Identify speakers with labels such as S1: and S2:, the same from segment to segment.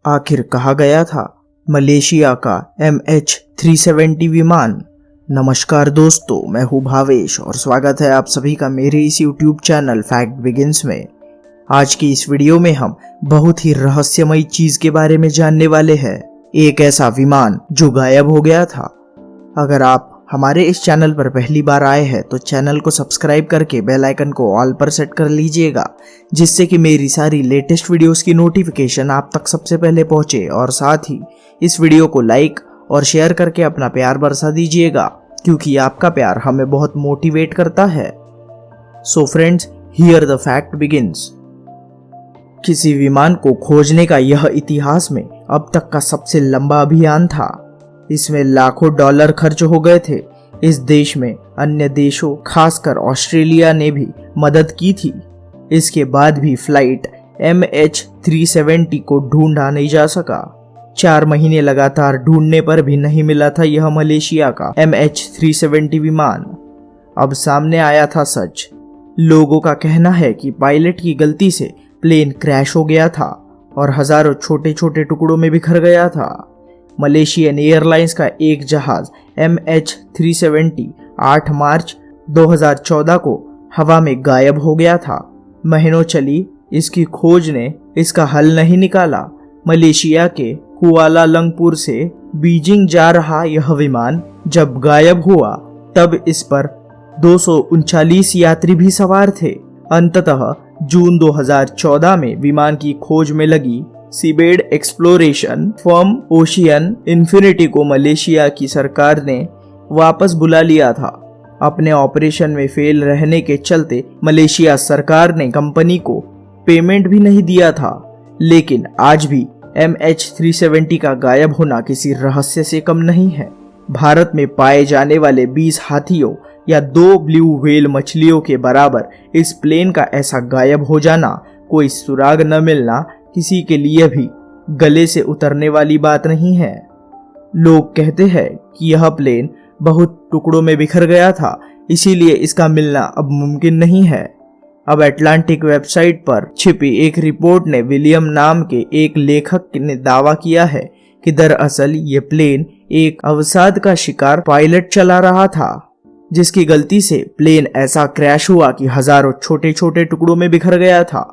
S1: आखिर कहा गया था मलेशिया का MH370 विमान। नमस्कार दोस्तों, मैं हूं भावेश और स्वागत है आप सभी का मेरे इस YouTube चैनल फैक्ट बिगिंस में। आज की इस वीडियो में हम बहुत ही रहस्यमयी चीज के बारे में जानने वाले हैं, एक ऐसा विमान जो गायब हो गया था। अगर आप हमारे इस चैनल पर पहली बार आए हैं तो चैनल को सब्सक्राइब करके बेल आइकन को ऑल पर सेट कर लीजिएगा, जिससे कि मेरी सारी लेटेस्ट वीडियोस की नोटिफिकेशन आप तक सबसे पहले पहुंचे। और साथ ही इस वीडियो को लाइक और शेयर करके अपना प्यार बरसा दीजिएगा, क्योंकि आपका प्यार हमें बहुत मोटिवेट करता है। So friends, here the fact begins. किसी विमान को खोजने का यह इतिहास में अब तक का सबसे लंबा अभियान था। इसमें लाखों डॉलर खर्च हो गए थे। इस देश में अन्य देशों, खासकर ऑस्ट्रेलिया ने भी मदद की थी। इसके बाद भी फ्लाइट MH370 को ढूंढा नहीं जा सका। 4 महीने लगातार ढूंढने पर भी नहीं मिला था यह मलेशिया का MH370 विमान। अब सामने आया था सच। लोगों का कहना है कि पायलट की गलती से प्लेन क्रैश हो गया था और हजारों छोटे छोटे टुकड़ों में बिखर गया था। मलेशियन एयरलाइंस का एक जहाज MH370 8 मार्च 2014 को हवा में गायब हो गया था। महीनों चली इसकी खोज ने इसका हल नहीं निकाला। मलेशिया के कुआलालंपुर से बीजिंग जा रहा यह विमान जब गायब हुआ तब इस पर 239 यात्री भी सवार थे। अंततः जून 2014 में विमान की खोज में लगी seabed exploration firm ocean infinity को मलेशिया की सरकार ने वापस बुला लिया था। अपने ऑपरेशन में फेल रहने के चलते मलेशिया सरकार ने कंपनी को पेमेंट भी नहीं दिया था। लेकिन आज भी MH370 का गायब होना किसी रहस्य से कम नहीं है। भारत में पाए जाने वाले 20 हाथियों या 2 ब्लू व्हेल मछलियों के बराबर इस प्लेन का ऐसा गायब हो जाना, कोई सुराग न मिलना किसी के लिए भी गले से उतरने वाली बात नहीं है। लोग कहते हैं कि यह प्लेन बहुत टुकड़ों में बिखर गया था, इसीलिए इसका मिलना अब मुमकिन नहीं है। अब अटलांटिक वेबसाइट पर छिपी एक रिपोर्ट ने विलियम नाम के एक लेखक ने दावा किया है कि दरअसल ये प्लेन एक अवसाद का शिकार पायलट चला रहा था, जिसकी गलती से प्लेन ऐसा क्रैश हुआ कि हजारों छोटे छोटे टुकड़ों में बिखर गया था।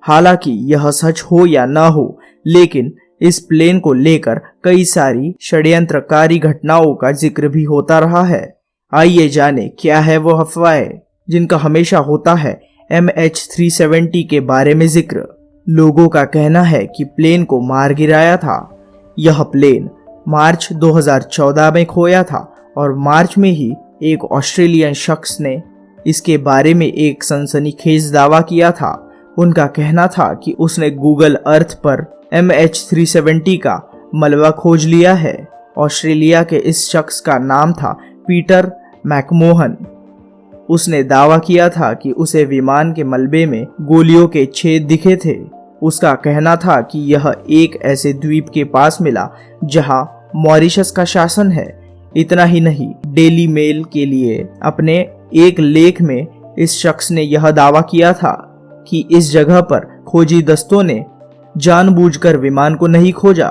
S1: हालांकि यह सच हो या ना हो, लेकिन इस प्लेन को लेकर कई सारी षड्यंत्रकारी घटनाओं का जिक्र भी होता रहा है। आइए जाने क्या है वो अफवाहें जिनका हमेशा होता है MH370 के बारे में जिक्र। लोगों का कहना है कि प्लेन को मार गिराया था। यह प्लेन मार्च 2014 में खोया था और मार्च में ही एक ऑस्ट्रेलियन शख्स ने इसके बारे में एक सनसनीखेज दावा किया था। उनका कहना था कि उसने गूगल अर्थ पर MH370 का मलबा खोज लिया है। ऑस्ट्रेलिया के इस शख्स का नाम था पीटर मैकमोहन। उसने दावा किया था कि उसे विमान के मलबे में गोलियों के छेद दिखे थे। उसका कहना था कि यह एक ऐसे द्वीप के पास मिला जहां मॉरिशस का शासन है। इतना ही नहीं, डेली मेल के लिए अपने एक लेख में इस शख्स ने यह दावा किया था कि इस जगह पर खोजी दस्तों ने जानबूझकर विमान को नहीं खोजा।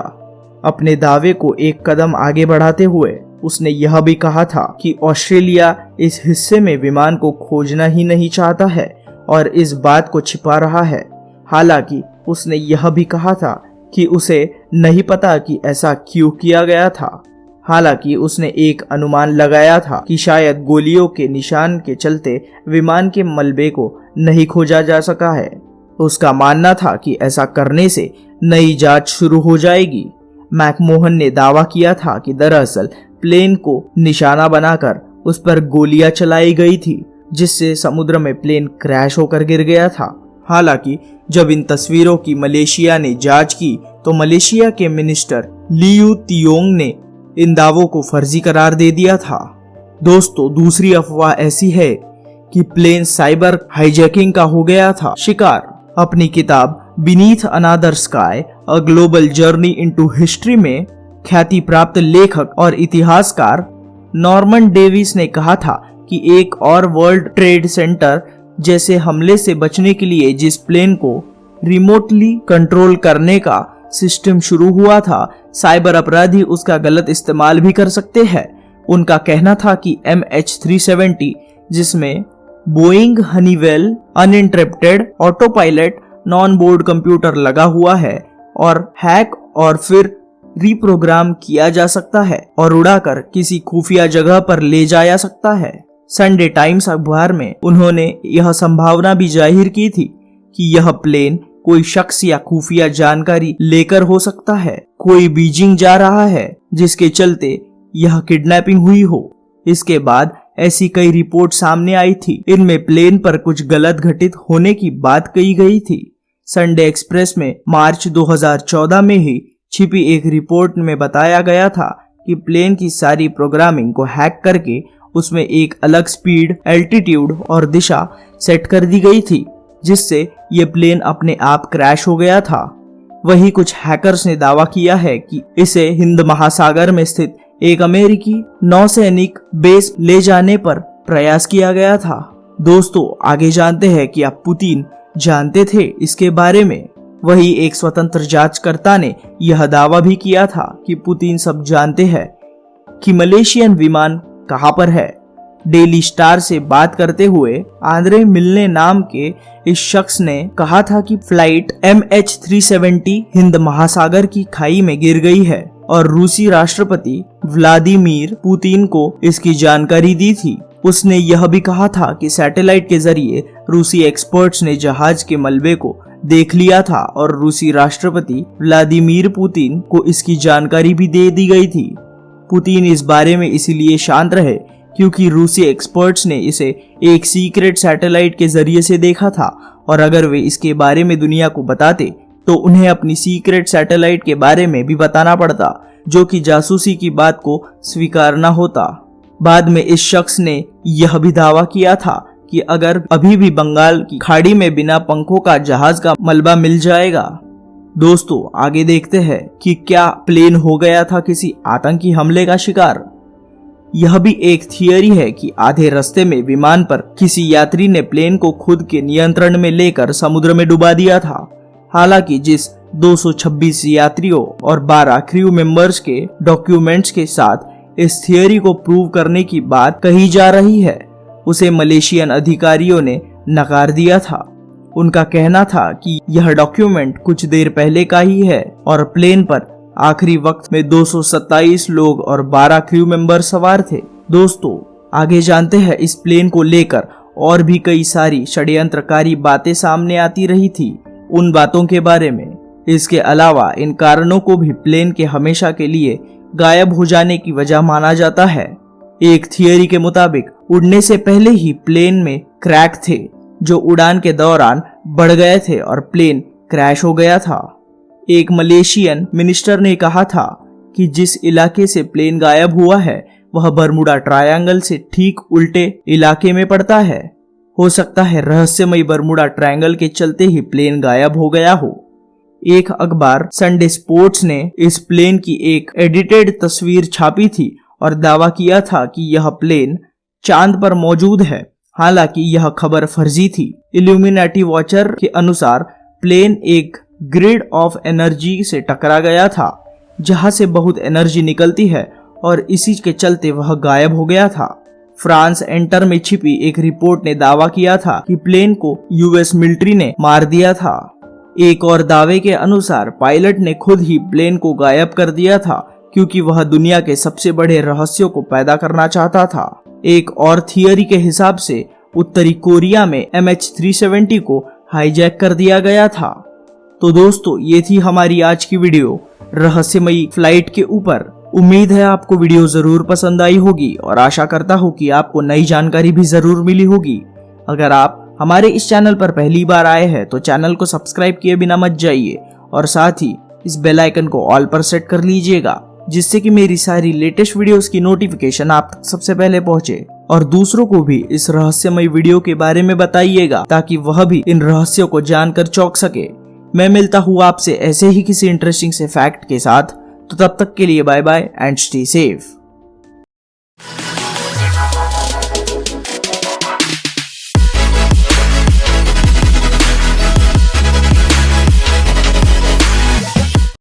S1: अपने दावे को एक कदम आगे बढ़ाते हुए उसने यह भी कहा था कि ऑस्ट्रेलिया इस हिस्से में विमान को खोजना ही नहीं चाहता है और इस बात को छिपा रहा है। हालांकि उसने यह भी कहा था कि उसे नहीं पता कि ऐसा क्यों किया गया था। हालांकि उसने एक अनुमान लगाया था कि शायद गोलियों के निशान के चलते विमान के मलबे को नहीं खोजा जा सका है। उसका मानना था कि ऐसा करने से नई जांच शुरू हो जाएगी। मैकमोहन ने दावा किया था कि दरअसल प्लेन को निशाना बनाकर उस पर गोलियां चलाई गई थी, जिससे समुद्र में प्लेन क्रैश होकर गिर गया था। हालांकि जब इन तस्वीरों की मलेशिया ने जांच की तो मलेशिया के मिनिस्टर लियू तियोंग ने इन दावों को फर्जी करार दे दिया था। दोस्तों, दूसरी अफवाह ऐसी है कि प्लेन साइबर हाईजैकिंग का हो गया था शिकार। अपनी किताब beneath another sky a global journey into history में ख्याति प्राप्त लेखक और इतिहासकार नॉर्मन डेविस ने कहा था कि एक और वर्ल्ड ट्रेड सेंटर जैसे हमले से बचने के लिए जिस प्लेन को रिमोटली कंट्रोल करने का सिस्टम शुरू हुआ था, साइबर अपराधी उसका गलत इस्तेमाल भी कर सकते हैं। उनका कहना था कि MH370, जिसमें Boeing Honeywell uninterrupted auto pilot non board computer लगा हुआ है और हैक और फिर रिप्रोग्राम किया जा सकता है और उड़ाकर किसी खुफिया जगह पर ले जाया सकता है। संडे टाइम्स अखबार में उन्होंने यह संभावना भी जाहिर की थी कि यह प्लेन कोई शख्स या खुफिया जानकारी लेकर हो सकता है। कोई बीजिंग जा रहा है जिसके चलते यह किडनैपिंग हुई हो। इसके बाद ऐसी कई रिपोर्ट सामने आई थी। इनमें प्लेन पर कुछ गलत घटित होने की बात कही गई थी। संडे एक्सप्रेस में मार्च 2014 में ही छिपी एक रिपोर्ट में बताया गया था कि प्लेन की सारी प्रोग्रामिंग को हैक करके उसमें एक अलग स्पीड, एल्टीट्यूड और दिशा सेट कर दी गई थी, जिससे ये प्लेन अपने आप क्रैश हो गया था। वही कुछ हैकर्स ने दावा किया है कि इसे हिंद महासागर में स्थित एक अमेरिकी नौसैनिक बेस ले जाने पर प्रयास किया गया था। दोस्तों, आगे जानते हैं कि आप पुतिन जानते थे इसके बारे में। वही एक स्वतंत्र जांचकर्ता ने यह दावा भी किया था कि पुतिन सब जानते हैं कि मलेशियन विमान कहां पर है। डेली स्टार से बात करते हुए आंद्रे मिल्ने नाम के इस शख्स ने कहा था कि फ्लाइट MH370 हिंद महासागर की खाई में गिर गई है और रूसी राष्ट्रपति व्लादिमीर पुतिन को इसकी जानकारी दी थी। उसने यह भी कहा था कि सैटेलाइट के जरिए रूसी एक्सपर्ट्स ने जहाज के मलबे को देख लिया था और रूसी राष्ट्रपति व्लादिमीर पुतिन को इसकी जानकारी भी दे दी गई थी। पुतिन इस बारे में इसीलिए शांत रहे क्योंकि रूसी एक्सपर्ट्स ने इसे एक सीक्रेट सैटेलाइट के जरिए से देखा था और अगर वे इसके बारे में दुनिया को बताते तो उन्हें अपनी सीक्रेट सैटेलाइट के बारे में भी बताना पड़ता, जो कि जासूसी की बात को स्वीकारना होता। बाद में इस शख्स ने यह भी दावा किया था कि अगर अभी भी बंगाल की खाड़ी में बिना पंखों का जहाज का मलबा मिल जाएगा। दोस्तों, आगे देखते हैं कि क्या प्लेन हो गया था किसी आतंकी हमले का शिकार। यह भी एक थियरी है कि आधे रास्ते में विमान पर किसी यात्री ने प्लेन को खुद के नियंत्रण में लेकर समुद्र में डुबा दिया था। हालांकि जिस 226 यात्रियों और 12 क्रू मेंबर्स के डॉक्यूमेंट्स के साथ इस थियरी को प्रूव करने की बात कही जा रही है, उसे मलेशियन अधिकारियों ने नकार दिया था। उनका कहना था कि यह डॉक्यूमेंट कुछ देर पहले का ही है और प्लेन पर आखिरी वक्त में 227 लोग और 12 क्रू मेंबर सवार थे। दोस्तों, आगे जानते हैं इस प्लेन को लेकर और भी कई सारी षड्यंत्रकारी बातें सामने आती रही थी। उन बातों के बारे में, इसके अलावा इन कारणों को भी प्लेन के हमेशा के लिए गायब हो जाने की वजह माना जाता है। एक थियरी के मुताबिक उड़ने से पहले ही प्लेन में क्रैक थे जो उड़ान के दौरान बढ़ गए थे और प्लेन क्रैश हो गया था। एक मलेशियन मिनिस्टर ने कहा था कि जिस इलाके से प्लेन गायब हुआ है वह बरमुडा ट्रायंगल से ठीक उल्टे इलाके में पड़ता है। हो सकता है रहस्यमयी बरमुडा ट्रायंगल के चलते ही प्लेन गायब हो गया हो। एक अखबार संडे स्पोर्ट्स ने इस प्लेन की एक एडिटेड तस्वीर छापी थी और दावा किया था कि यह प्लेन चांद पर मौजूद है। हालांकि यह खबर फर्जी थी। इल्यूमिनाटी वॉचर के अनुसार प्लेन एक ग्रिड ऑफ एनर्जी से टकरा गया था जहां से बहुत एनर्जी निकलती है और इसी के चलते वह गायब हो गया था। फ्रांस एंटर में छिपी एक रिपोर्ट ने दावा किया था कि प्लेन को यूएस मिलिट्री ने मार दिया था। एक और दावे के अनुसार पायलट ने खुद ही प्लेन को गायब कर दिया था क्योंकि वह दुनिया के सबसे बड़े रहस्यों को पैदा करना चाहता था। एक और थियरी के हिसाब से उत्तरी कोरिया में MH370 को हाईजैक कर दिया गया था। तो दोस्तों, ये थी हमारी आज की वीडियो रहस्यमयी फ्लाइट के ऊपर। उम्मीद है आपको वीडियो जरूर पसंद आई होगी और आशा करता हूँ कि आपको नई जानकारी भी जरूर मिली होगी। अगर आप हमारे इस चैनल पर पहली बार आए हैं तो चैनल को सब्सक्राइब किए बिना मत जाइए और साथ ही इस बेल आइकन को ऑल पर सेट कर लीजिएगा, जिससे कि मेरी सारी लेटेस्ट वीडियोस की नोटिफिकेशन आप तक सबसे पहले पहुंचे। और दूसरों को भी इस रहस्यमय वीडियो के बारे में बताइएगा ताकि वह भी इन रहस्यों को जानकर चौंक सके। मैं मिलता हूँ आपसे ऐसे ही किसी इंटरेस्टिंग से फैक्ट के साथ। तो तब तक के लिए bye bye and stay safe.